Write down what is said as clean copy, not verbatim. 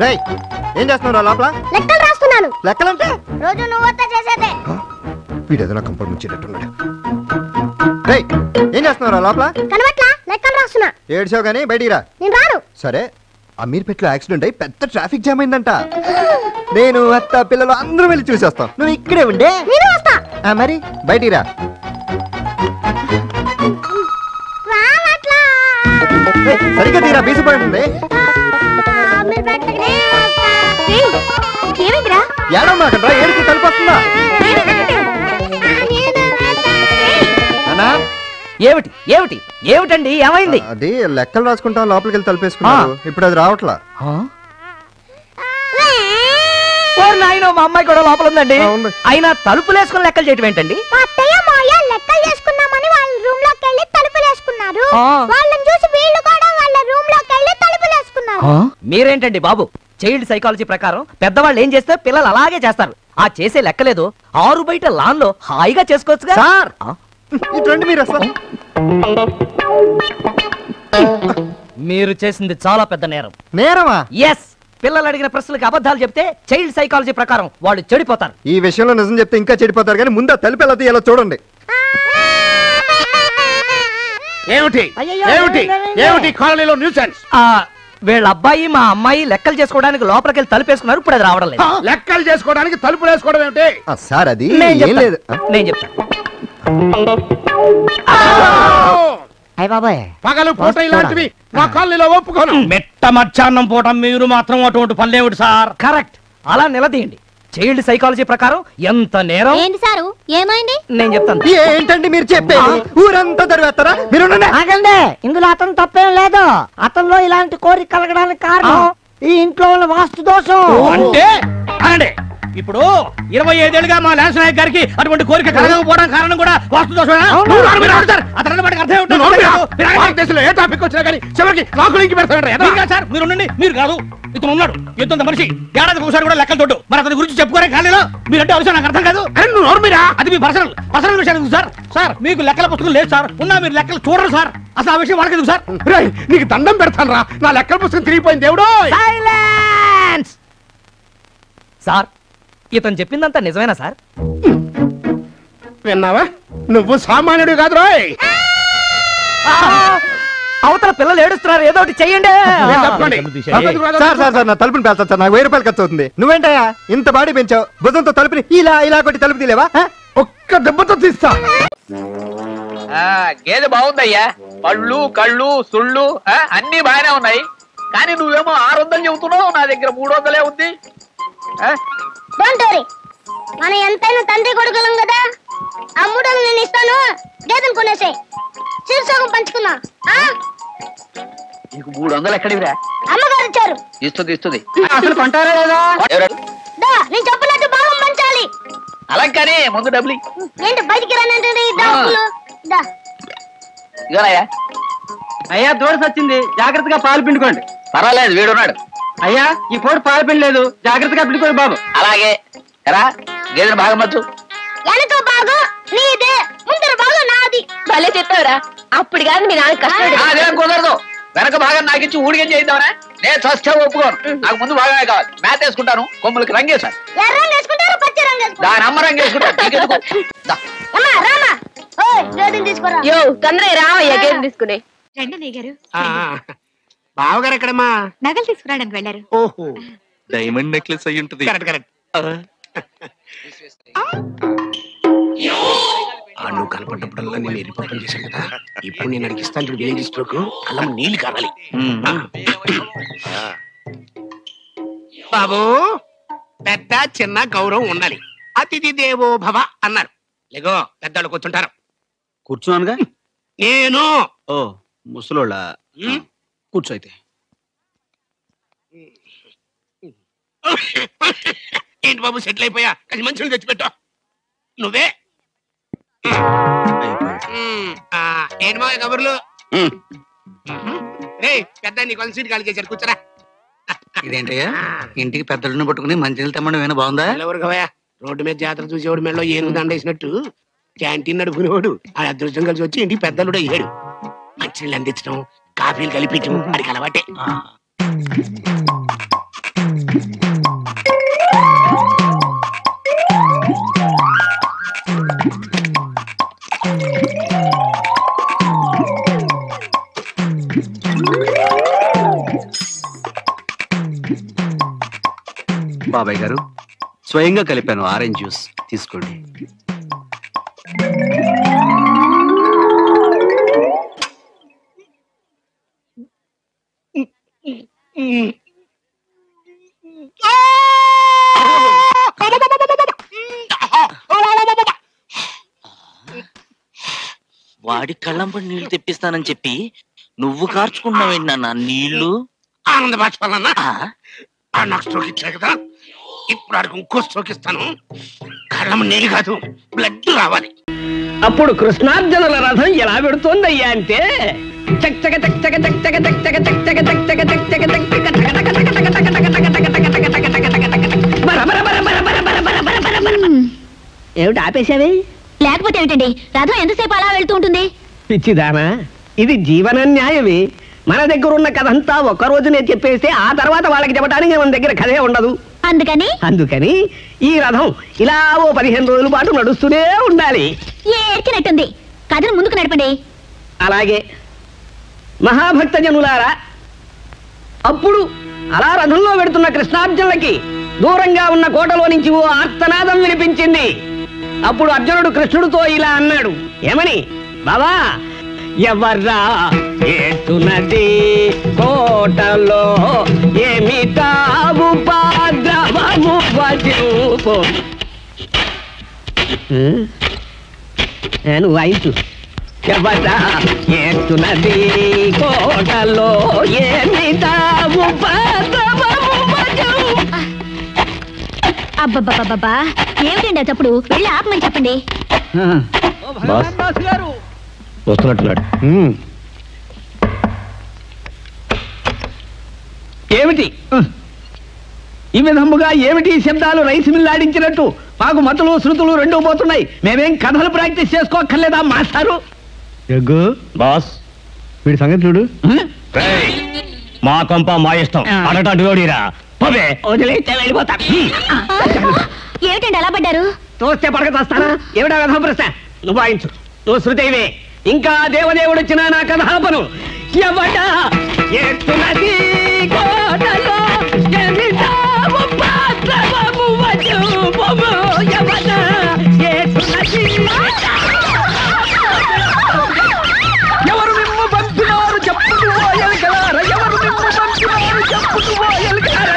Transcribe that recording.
రేయ్ ఏం చేస్తున్నావు లోపల? లెక్కలు రాస్తున్నాను. లెక్కలంటే రోజు నువ్వుతో చేసేదే. వీడేదో నా కంపల్ ముంచేటట్టున్నాడు. రేయ్ ఏం చేస్తున్నావు లోపల? కనబట్లా లెక్కలు రాస్తున్నా. ఏడ్చావు కానీ బయటికి రా. నేను రాను. సరే అమీర్పేటలో యాక్సిడెంట్ అయి పెద్ద ట్రాఫిక్ జామ్ అయిందంట. నేను అత్త పిల్లలు అందరూ వెళ్ళి చూసేస్తాం. నువ్వు ఇక్కడే ఉండే. నేను వస్తా. మరి బయటికి రా. సరిగ్గా తీరా బీసిపోయింది. ఏడమ్మాకండ్రా ఏడుకు తలిపోతుందా? ఏమిటి ఏమిటి ఏమిటండి ఏమైంది? అది లెక్కలు రాసుకుంటాం లోపలికి వెళ్ళి తలిపేసుకున్నాను. ఇప్పుడు అది రావట్లా. నాయన మా అమ్మాయి కూడా లోపల ఉందండి. అయినా తలుపులు వేసుకుని లెక్కలు చేయటం ఏంటండి? లెక్కలు చేసుకున్నామని వాళ్ళ రూమ్ లోకి వెళ్ళి తలుపులు వేసుకున్నారు. వాళ్ళని చూసి వీళ్ళు కూడా వాళ్ళ రూమ్ లోకి వెళ్ళి తలుపులు వేసుకున్నారు. మీరేంటండి బాబు, చైల్డ్ సైకాలజీ ప్రకారం పెద్దవాళ్ళు ఏం చేస్తే పిల్లలు అలాగే చేస్తారు. ఆ చేసే లెక్కలేదు ఆరు బయట లాన్ లో హాయిగా చేసుకోవచ్చుగా. సార్ ఇటువంటి మీరు అసలు మీరు చేసింది చాలా పెద్ద నేరం. నేరమా? ఎస్. పిల్లలు అడిగిన ప్రశ్నలకు అబద్ధాలు చెప్తే చైల్డ్ సైకాలజీ ప్రకారం వాళ్ళు చెడిపోతారు. ఈ విషయంలో నిజం చెప్తే ఇంకా చెడిపోతారు. కానీ ముందు తలుపు ఎలా తీయాలో చూడండి. ఏమిటి ఏమిటి ఏమిటి కాలనీలో న్యూసెన్స్? వీళ్ళ అబ్బాయి మా అమ్మాయి లెక్కలు చేసుకోవడానికి లోపలికి వెళ్ళి తలుపేసుకున్నారు. ఇప్పుడు అది రావడం లేదు. లెక్కలు చేసుకోవడానికి తలుపులు వేసుకోవడం ఏమిటి? సార్ అది ఏం లేదు. నేను చెప్తాను. పగలు పూట ఇలాంటివి మా కాలనీలో ఒప్పుకోను. మెట్ట మధ్యాహ్నం పూట మీరు మాత్రం అటువంటి పనులేమిటి సార్? కరెక్ట్. అలా నిలదీయండి. చైల్డ్ సైకాలజీ ప్రకారం ఎంత నేరం. ఏంటి సారు ఏమైంది? నేను చెప్తాను. ఏంటండి మీరు చెప్పేది? ఊరంతా తరివేస్తారా? మీరు ఆగండి. ఇందులో అతను తప్పేం లేదు. అతనిలో ఇలాంటి కోరిక కలగడానికి కారణం ఈ ఇంట్లో ఉన్న వాస్తు దోషం. అంటే అనండి, ఇప్పుడు 25 ఏళ్ళుగా మా ల్యాన్స్ నాయక్ గారికి అటువంటి కోరిక కలగకపోవడం కారణం కూడా వాస్తు దోషమేనా? ఏ టాపిక్ వచ్చినా కానీ చివరికి నాకు లింక్ పెడతాడు సార్. మీరు ఉండండి. మీరు కాదు, ఇతను ఉన్నాడు. ఇంత మనిషి ఏడాది ఒకసారి కూడా లెక్కలు తోడు. మరి అతని గురించి చెప్పుకోరే ఖాళీలో మీరంటే అవసరం నాకు అర్థం కాదు. నువ్వు నోర్మిరా, అది మీ పర్సనల్ విషయం సార్. సార్ మీకు లెక్కల పుస్తకం లేదు సార్. ఉన్నా మీరు లెక్కలు చూడరు సార్. అసలు ఆ విషయం వాళ్ళకి సార్. నీకు దండం పెడతాను రా. నా లెక్కల పుస్తకం తిరిగిపోయింది దేవుడు. సైలెన్స్. సార్ ఇతను చెప్పిందంతా నిజమేనా సార్? విన్నావా? నువ్వు సామాన్యుడు కాదు రోయ్. అవతల పిల్లలు ఏడుస్తున్నారు. ఏదో ఒకటి చెయ్యండి. సార్ సార్ సార్ నా తలుపుని పేల్తా సార్. నాకు 1000 రూపాయలు ఖర్చు అవుతుంది. నువ్వేంటయ్యా ఇంత బాడీ పెంచావు? భుజంతో తలుపుని ఇలా ఇలా కొట్టి తలుపు తీలేవా? ఒక్క దెబ్బతో తీస్తా. గేదె బాగుందయ్యా. పళ్ళు కళ్ళు సుళ్ళు అన్ని బాగానే ఉన్నాయి. కానీ నువ్వేమో 600 చెబుతున్నావు. నా దగ్గర 300 ఉంది. మనం ఎంతైనా తండ్రి కొడుకులం కదా. అమ్ముడు నేను ఇస్తాను. గేదెను కొనేసే శీర్షకం పంచుకున్నా. నీకు 300 ఎక్కడివిరా? అమ్మగారు ఇచ్చారు. ఇస్తుంది. అసలు కొంటారా లేదా? నేను చెప్పినట్టు బాగా పంచాలి. అలా కానీ ముందు డబ్బులు ఏంటి బయటికి రానంటే డబ్బులు. ఇదోనయ్యా. అయ్యా దూరం వచ్చింది, జాగ్రత్తగా పాలు పిండుకోండి. పర్వాలేదు, వీడున్నాడు. అయ్యా ఈ పూట పాలు పిండలేదు, జాగ్రత్తగా పిండుకోండి బాబు. అలాగే ఎరా గేదెను బాగా మచ్చు. వెనక బాగు నీదే, ముందర బాగు నాది. భలే చెప్పావురా. అప్పుడు కాదు మీ నాన్న కష్టపడి. అదేం కుదరదు. వెనక భాగం నాకు ఇచ్చి ఊడిగం చేద్దామనే. నేను చస్తే ఒప్పుకోను. నాకు ముందు భాగమే కావాలి. మేత వేసుకుంటాను. కొమ్ములకి రంగేశాను. దాని అమ్మ రంగు వేసుకుంటాను. తొందర రావయ్యా గేదె తీసుకుని. బావగారు ఎక్కడమ్మా? నగలు తీసుకురావడానికి వెళ్ళారు. ఓహో, డైమండ్ నెక్లెస్ అయ్యి ఉంటుంది. నువ్వు కనపడ్డప్పుడల్లా నేను ఎరిపోవడం చేశాను కదా. ఇప్పుడు నేను అడిగిస్తాను చూడు. విలేజ్ స్ట్రోక్ కళ్ళ నీళ్ళు కావాలి. బాబు పెద్ద చిన్న గౌరవం ఉండాలి. అతిథి దేవో భవ అన్నారు. లేగో పెద్దవాళ్ళు కూర్చుంటారు. కూర్చున్నానుగా నేను. ఓ ముసలోళ్ళ కూర్చో అయితే. ఏంటి బాబు సెటిల్ అయిపోయా? కానీ మంచిని తెచ్చిపెట్టా. నువ్వే ఏంటి మా కబుర్లు? రే పెద్ద నీ కొంత సీట్ ఖాళీ చేశారు. కూర్చోరా. ఇదేంటయ్యా ఇంటికి పెద్దలను పట్టుకుని మంచినీళ్ళు తెమ్మడం ఏమైనా బాగుందా? ఎవరు కవయా? రోడ్డు మీద జాతర చూసేవాడు మెడలో ఏనుగు దండేసినట్టు క్యాంటీన్ నడుపుకునేవాడు ఆ అదృష్టం కలిసి వచ్చి ఇంటికి పెద్దలుడు అయ్యాడు. మంచినీళ్ళు అందించడం, కాఫీలు కలిపించడం అడికి అలవాటే. బాబాయ్ గారు స్వయంగా కలిపాను ఆరెంజ్ జ్యూస్ తీసుకోండి. వాడి కళ్ళంపడి నీళ్లు తెప్పిస్తానని చెప్పి నువ్వు కార్చుకున్నావేంటి నాన్న నీళ్లు? ఆనంద బాష్పాలన్నా నాకు స్ట్రోక్ ఇచ్చా కదా, ఇప్పుడు ఆడికి ఇంకో స్ట్రోక్ ఇస్తాను. కళ్ళం నీళ్ళు కాదు, బ్లడ్ రావాలి. అప్పుడు కృష్ణార్జునుల రథం ఎలా పెడుతోందయ్యా అంటే ఏమిటి ఆపేశావి? లేకపోతే ఏమిటండి, రథం ఎంతసేపు అలా వెళ్తూ ఉంటుంది? పిచ్చిదానా, ఇది జీవన న్యాయమే. మన దగ్గర ఉన్న కథ అంతా ఒక్క రోజునే చెప్పేస్తే ఆ తర్వాత వాళ్ళకి చెప్పడానికి మన దగ్గర కథే ఉండదు. అందుకని ఈ రథం ఇలా ఓ 15 రోజుల పాటు నడుస్తూనే ఉండాలి. ఏడ్చినట్టుంది, కథను ముందుకు నడపండి. అలాగే మహాభక్త జనులారా, అప్పుడు అలా రథంలో పెడుతున్న కృష్ణార్జునులకి దూరంగా ఉన్న కోటలో నుంచి ఓ ఆర్తనాదం వినిపించింది. అప్పుడు అర్జునుడు కృష్ణుడితో ఇలా అన్నాడు, ఏమని? బాబా, ఎవర్రా ఏటున్నది కోటలో, ఏమిటా ఉపద్రవము వజూపు. నువ్వు వాయించు. ఎవర్రా ఏటున్నది కోటలో, ఏమిటా ఉపద్రవము వజూపు. అబ్బబ్బబ్బబ్బా, ఏమిటండి అప్పుడు? వెళ్ళి ఆపమని చెప్పండి. గారు వస్తున్నట్టున్నాడు. ఏమిటి ఈ విధముగా ఏమిటి శబ్దాలు? రైస్ మిల్లాడించినట్టు మాకు మతులు శృతులు రెండూ పోతున్నాయి. మేమేం కథలు ప్రాక్టీస్ చేసుకోక్కర్లేదా మాస్టారు? బాస్, వీడి సంగతి చూడు. మా కొంప మా ఇష్టం, అడటోడిరా. వదిలేస్తే వెళ్ళిపోతా. ఏమిటండి అలా పడ్డారు? తోస్తే పడకతోస్తానా? ఏమిటా కథ ప్రశ్న? నువ్వు వాయించు, నువ్వు శృతైవే. ఇంకా దేవదేవుడు వచ్చిన నా కథాపను. ఎవట ఎత్తునది కోటలో, ఎమిటా ఉపద్రవము వజూపుము. ఎవట ఎత్తునది. ఎవరు మిమ్ము పంపినారు చెప్పుకు పోయలికలార, ఎవరు మిమ్ము పంపినారు చెప్పుకు పోయలికలార.